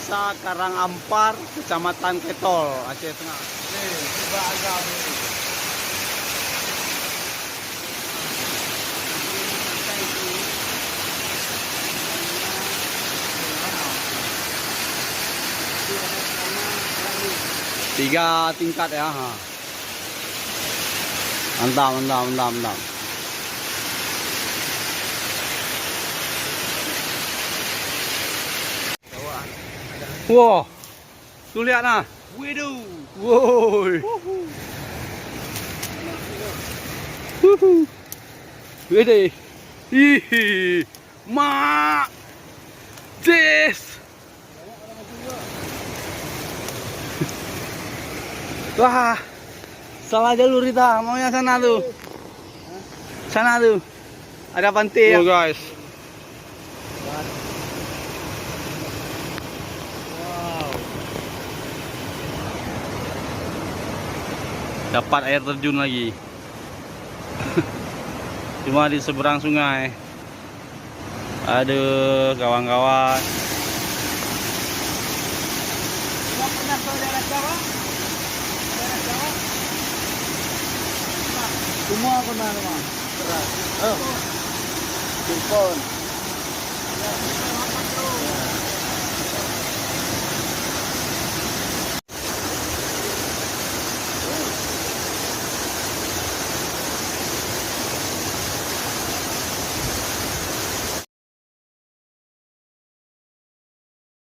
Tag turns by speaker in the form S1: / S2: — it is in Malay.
S1: Desa Karangampar, Kecamatan Ketol, Aceh Tengah. Nih, coba agak ini. Tiga tingkat ya. Ha. Mantap, mantap, mantap, mantap. Wow, tu lihat nah.
S2: Widow.
S1: Woi. Wede. Ih, mak. Des. Wah, salah jalur kita. Mau yang sana tuh. Sana tuh. Ada pantai. Oh guys. Dapat air terjun lagi. Cuma di seberang sungai. Aduh, kawan-kawan.
S2: Pernah ke daerah Jawa? Daerah Jawa?
S1: Semua pernah, Mas. Oh. Telepon.